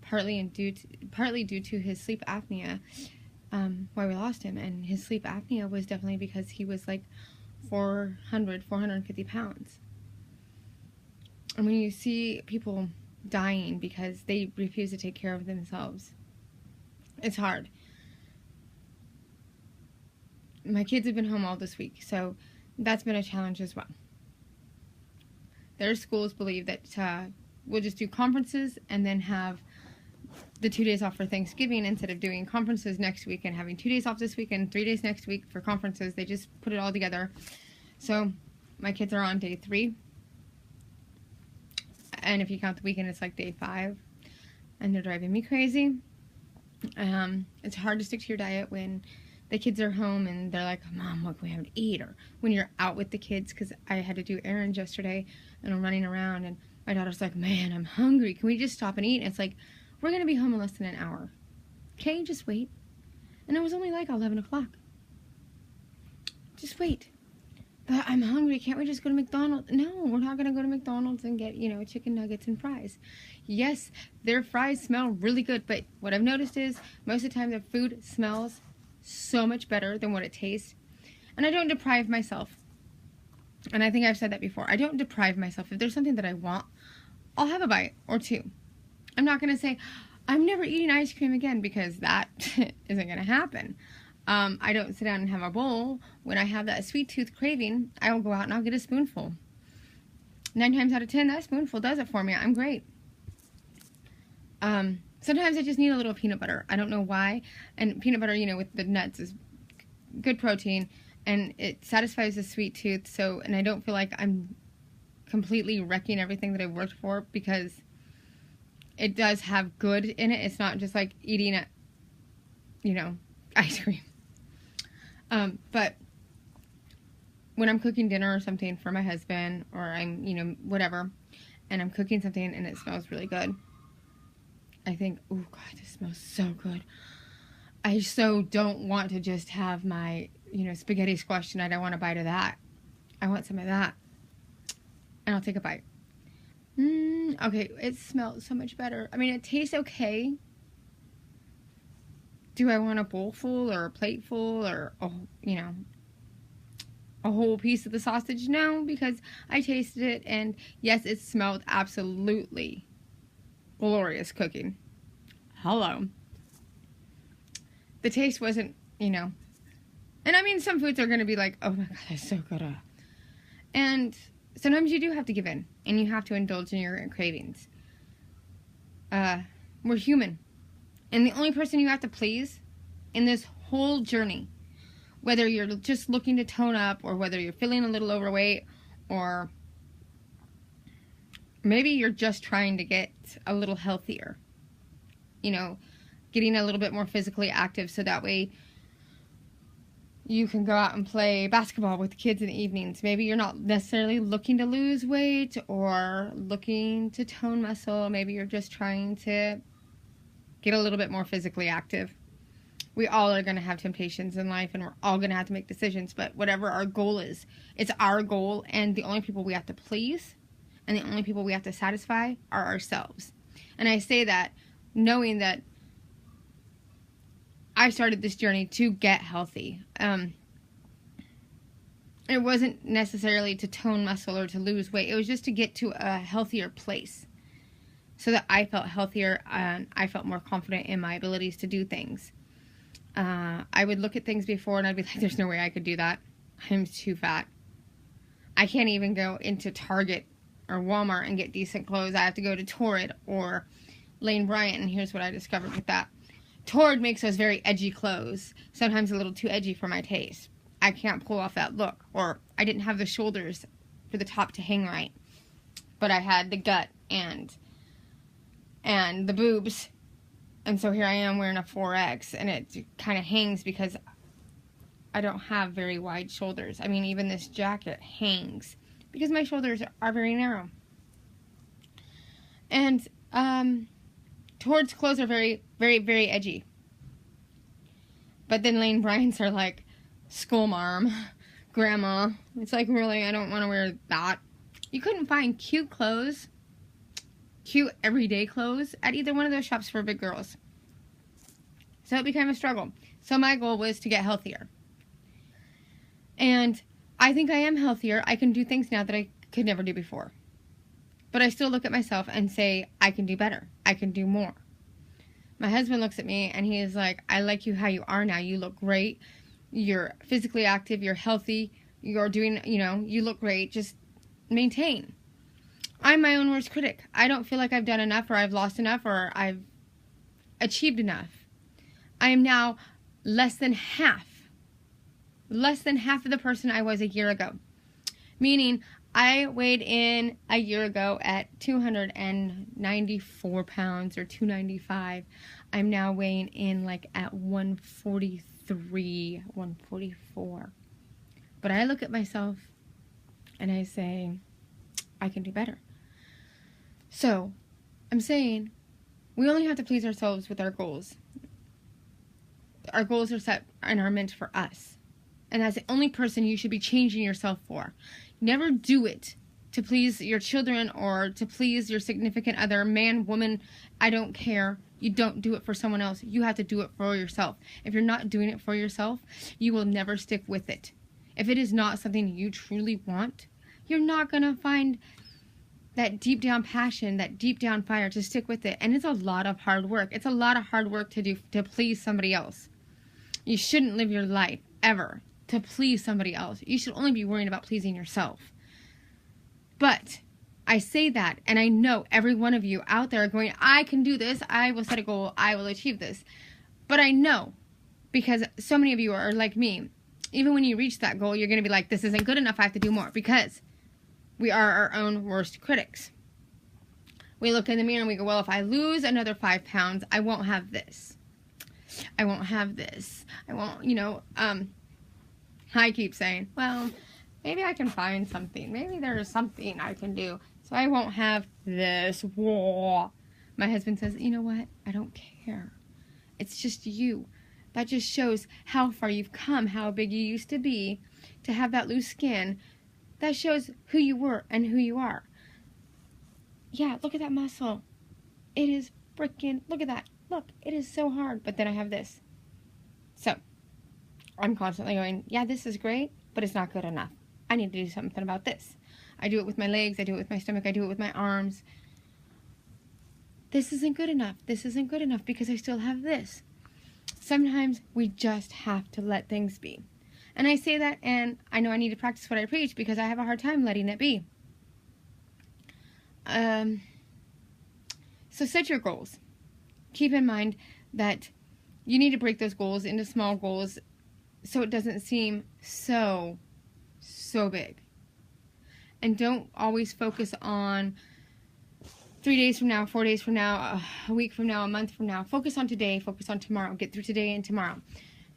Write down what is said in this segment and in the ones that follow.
partly due to his sleep apnea, why we lost him. And his sleep apnea was definitely because he was like 450 pounds. And when you see people dying because they refuse to take care of themselves, it's hard. My kids have been home all this week, so that's been a challenge as well. Their schools believe that we'll just do conferences and then have the 2 days off for Thanksgiving instead of doing conferences next week and having 2 days off this week and 3 days next week for conferences. They just put it all together. So my kids are on day 3. And if you count the weekend, it's like day 5. And they're driving me crazy. It's hard to stick to your diet when the kids are home and they're like, Mom, what can we have to eat? Or when you're out with the kids, because I had to do errands yesterday and I'm running around and my daughter's like, man, I'm hungry. Can we just stop and eat? And it's like, we're going to be home in less than an hour. Can't you just wait? And it was only like 11 o'clock. Just wait. But I'm hungry. Can't we just go to McDonald's? No, we're not going to go to McDonald's and get, chicken nuggets and fries. Yes, their fries smell really good. But what I've noticed is most of the time their food smells so much better than what it tastes. And I don't deprive myself. And I think I've said that before. I don't deprive myself. If there's something that I want, I'll have a bite or 2. I'm not going to say, I'm never eating ice cream again, because that isn't going to happen. I don't sit down and have a bowl. When I have that sweet tooth craving, I will go out and I'll get a spoonful. 9 times out of 10, that spoonful does it for me. I'm great. Sometimes I just need a little peanut butter. I don't know why. And peanut butter, with the nuts is good protein. And it satisfies the sweet tooth. So, and I don't feel like I'm completely wrecking everything that I've worked for, because it does have good in it. It's not just like eating ice cream. But when I'm cooking dinner or something for my husband, or I'm, whatever, and I'm cooking something and it smells really good, I think, oh God, this smells so good. I so don't want to just have my, spaghetti squash tonight. I want a bite of that. I want some of that. And I'll take a bite. Okay, it smells so much better. I mean, it tastes okay. Do I want a bowl full or a plate full or, a whole piece of the sausage? No, because I tasted it, and yes, it smelled absolutely glorious cooking. Hello. The taste wasn't, and I mean, some foods are going to be like, oh my God, that's so good. And sometimes you do have to give in, and you have to indulge in your cravings. We're human. And the only person you have to please in this whole journey, whether you're just looking to tone up, or whether you're feeling a little overweight, or maybe you're just trying to get a little healthier, getting a little bit more physically active, so that way you can go out and play basketball with the kids in the evenings. Maybe you're not necessarily looking to lose weight or looking to tone muscle. Maybe you're just trying to get a little bit more physically active. We all are going to have temptations in life, and we're all going to have to make decisions. But whatever our goal is, it's our goal, and the only people we have to please and the only people we have to satisfy are ourselves. And I say that knowing that I started this journey to get healthy. It wasn't necessarily to tone muscle or to lose weight. It was just to get to a healthier place, so that I felt healthier and I felt more confident in my abilities to do things. I would look at things before and I'd be like, there's no way I could do that. I'm too fat. I can't even go into Target or Walmart and get decent clothes. I have to go to Torrid or Lane Bryant, and here's what I discovered with that. Torrid makes those very edgy clothes, sometimes a little too edgy for my taste. I can't pull off that look, or I didn't have the shoulders for the top to hang right, but I had the gut and the boobs, and so here I am wearing a 4X, and it kind of hangs because I don't have very wide shoulders. I mean, even this jacket hangs because my shoulders are very narrow. And Torrid's clothes are very, very, very edgy. But then Lane Bryant's are like schoolmarm, grandma. It's like, really, I don't want to wear that. You couldn't find cute clothes cute everyday clothes at either one of those shops for big girls. So it became a struggle. So my goal was to get healthier. And I think I am healthier. I can do things now that I could never do before. But I still look at myself and say, I can do better. I can do more. My husband looks at me and he is like, I like you how you are now. You look great. You're physically active. You're healthy. You're doing, you look great. Just maintain. I'm my own worst critic. I don't feel like I've done enough, or I've lost enough, or I've achieved enough. I am now less than half of the person I was a year ago. Meaning, I weighed in a year ago at 294 pounds or 295. I'm now weighing in like at 143, 144. But I look at myself and I say, I can do better. So, I'm saying we only have to please ourselves with our goals. Our goals are set and are meant for us. And that's the only person you should be changing yourself for. Never do it to please your children or to please your significant other, man, woman, I don't care. You don't do it for someone else. You have to do it for yourself. If you're not doing it for yourself, you will never stick with it. If it is not something you truly want, you're not going to find that deep down passion, that deep down fire to stick with it. And it's a lot of hard work. It's a lot of hard work to do to please somebody else. You shouldn't live your life ever to please somebody else. You should only be worrying about pleasing yourself. But I say that, and I know every one of you out there are going, I can do this, I will set a goal, I will achieve this. But I know, because so many of you are like me, even when you reach that goal, you're going to be like, this isn't good enough, I have to do more. Because we are our own worst critics. We look in the mirror and we go, well, if I lose another 5 pounds, I won't have this. I won't have this. I won't, I keep saying, well, maybe I can find something. Maybe there's something I can do. So I won't have this. Whoa. My husband says, you know what? I don't care. It's just you. That just shows how far you've come, how big you used to be, to have that loose skin. That shows who you were and who you are. Yeah, look at that muscle. It is freaking, look at that. Look, it is so hard. But then I have this. So, I'm constantly going, yeah, this is great, but it's not good enough. I need to do something about this. I do it with my legs. I do it with my stomach. I do it with my arms. This isn't good enough. This isn't good enough because I still have this. Sometimes we just have to let things be. And I say that, and I know I need to practice what I preach because I have a hard time letting it be. So set your goals. Keep in mind that you need to break those goals into small goals so it doesn't seem so big. And don't always focus on 3 days from now, 4 days from now, a week from now, a month from now. Focus on today, focus on tomorrow. Get through today and tomorrow.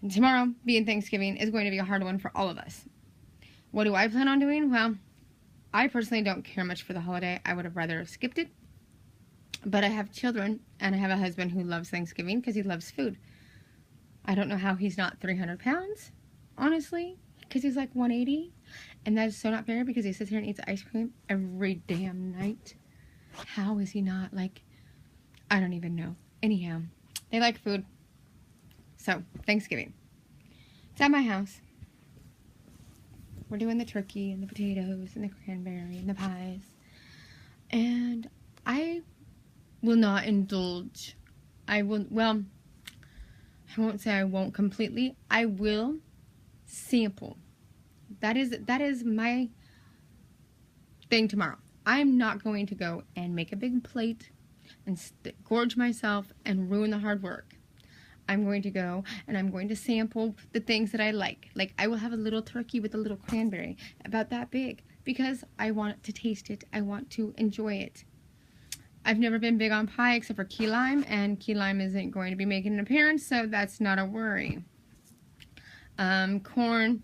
And tomorrow, being Thanksgiving, is going to be a hard one for all of us. What do I plan on doing? Well, I personally don't care much for the holiday. I would have rather skipped it. But I have children, and I have a husband who loves Thanksgiving because he loves food. I don't know how he's not 300 pounds, honestly, because he's like 180. And that is so not fair because he sits here and eats ice cream every damn night. How is he not, like, I don't even know. Anyhow, they like food. So, Thanksgiving. It's at my house. We're doing the turkey and the potatoes and the cranberry and the pies. And I will not indulge. I won't say I won't completely. I will sample. That is my thing tomorrow. I'm not going to go and make a big plate and gorge myself and ruin the hard work. I'm going to go and I'm going to sample the things that I like. Like, I will have a little turkey with a little cranberry, about that big, because I want to taste it. I want to enjoy it. I've never been big on pie except for key lime, and key lime isn't going to be making an appearance, so that's not a worry. Corn,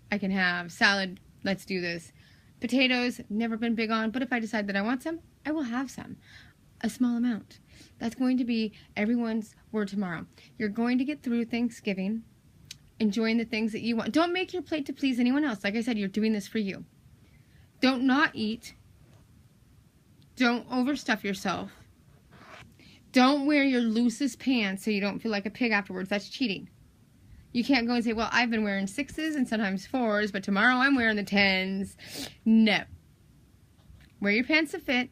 I can have. Salad, let's do this. Potatoes, never been big on, but if I decide that I want some, I will have some. A small amount. That's going to be everyone's word tomorrow. You're going to get through Thanksgiving enjoying the things that you want. Don't make your plate to please anyone else. Like I said, you're doing this for you. Don't not eat Don't overstuff yourself. Don't wear your loosest pants so you don't feel like a pig afterwards. That's cheating. You can't go and say, well, I've been wearing 6s and sometimes 4s, but tomorrow I'm wearing the 10s. No. Wear your pants to fit.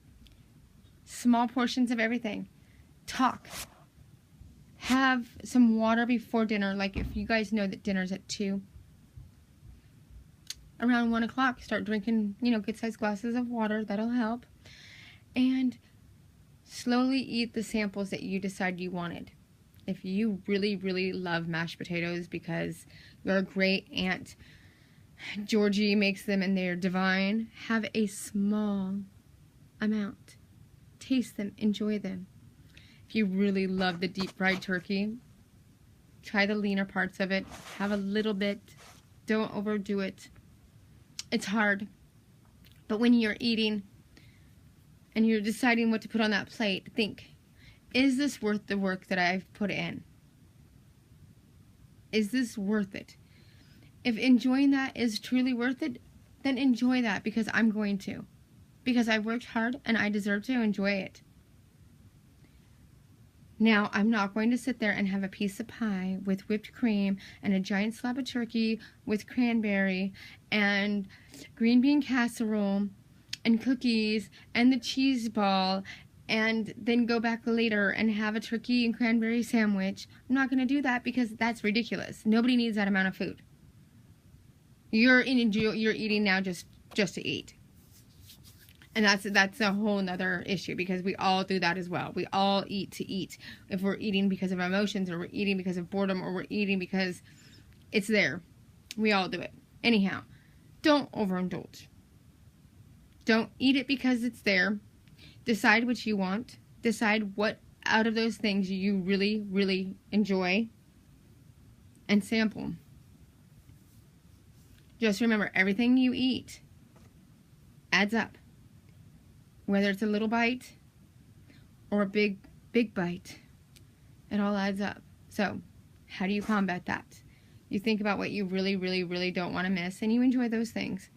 Small portions of everything. Talk. Have some water before dinner. Like if you guys know that dinner's at 2. Around 1 o'clock, start drinking, good-sized glasses of water. That'll help. And slowly eat the samples that you decide you wanted. If you really, really love mashed potatoes because your great aunt Georgie makes them and they're divine, have a small amount. Taste them. Enjoy them. If you really love the deep fried turkey, try the leaner parts of it. Have a little bit. Don't overdo it. It's hard. But when you're eating and you're deciding what to put on that plate, think, is this worth the work that I've put in? Is this worth it? If enjoying that is truly worth it, then enjoy that, because I'm going to. Because I've worked hard and I deserve to enjoy it. Now, I'm not going to sit there and have a piece of pie with whipped cream and a giant slab of turkey with cranberry and green bean casserole and cookies and the cheese ball and then go back later and have a turkey and cranberry sandwich. I'm not going to do that because that's ridiculous. Nobody needs that amount of food. You're eating now just to eat. And that's a whole nother issue, because we all do that as well. We all eat to eat. If we're eating because of emotions, or we're eating because of boredom, or we're eating because it's there. We all do it. Anyhow, don't overindulge. Don't eat it because it's there. Decide what you want. Decide what out of those things you really, really enjoy. And sample. Just remember, everything you eat adds up. Whether it's a little bite or a big bite, it all adds up. So, how do you combat that? You think about what you really, really, really don't want to miss, and you enjoy those things.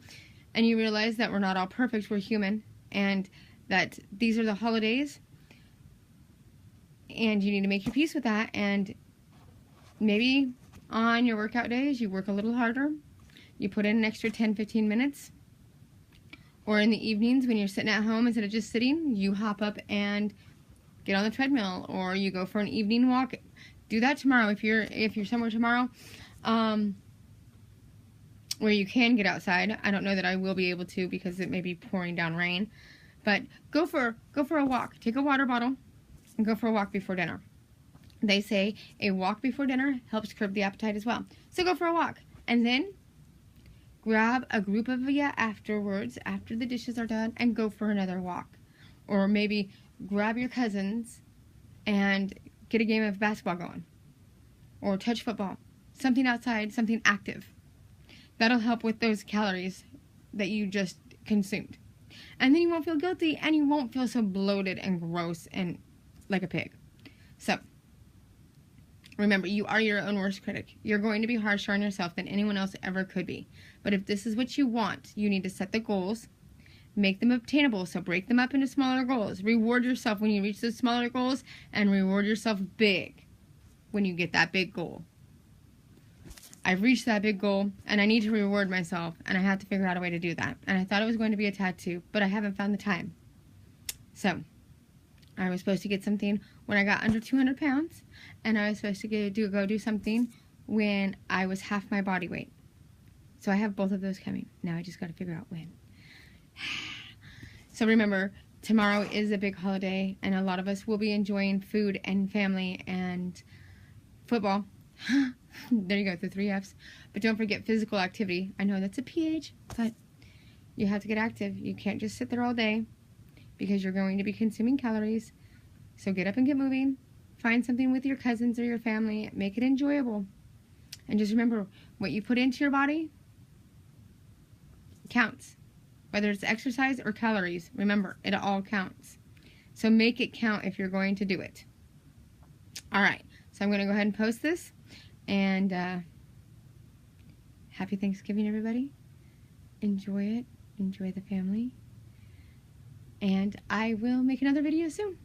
And you realize that we're not all perfect, we're human, and that these are the holidays, and you need to make your peace with that. And maybe on your workout days, you work a little harder. You put in an extra 10-15 minutes. Or in the evenings when you're sitting at home, instead of just sitting, you hop up and get on the treadmill, or you go for an evening walk. Do that tomorrow if you're somewhere tomorrow where you can get outside. I don't know that I will be able to, because it may be pouring down rain. But go for a walk. Take a water bottle and go for a walk before dinner. They say a walk before dinner helps curb the appetite as well. So go for a walk, and then grab a group of you afterwards, after the dishes are done, and go for another walk. Or maybe grab your cousins and get a game of basketball going. Or touch football. Something outside, something active. That'll help with those calories that you just consumed. And then you won't feel guilty, and you won't feel so bloated and gross and like a pig. So, remember, you are your own worst critic. You're going to be harsher on yourself than anyone else ever could be. But if this is what you want, you need to set the goals, make them obtainable, so break them up into smaller goals. Reward yourself when you reach those smaller goals, and reward yourself big when you get that big goal. I've reached that big goal, and I need to reward myself, and I have to figure out a way to do that. And I thought it was going to be a tattoo, but I haven't found the time. So, I was supposed to get something when I got under 200 pounds, and I was supposed to go do something when I was half my body weight. So I have both of those coming. Now I just got to figure out when. So remember, tomorrow is a big holiday, and a lot of us will be enjoying food and family and football. There you go, the 3 F's. But don't forget physical activity. I know that's a PH, but you have to get active. You can't just sit there all day, because you're going to be consuming calories. So get up and get moving. Find something with your cousins or your family. Make it enjoyable. And just remember, what you put into your body counts. Whether it's exercise or calories, remember, it all counts. So make it count if you're going to do it. Alright, so I'm going to go ahead and post this. And happy Thanksgiving, everybody. Enjoy it. Enjoy the family. And I will make another video soon.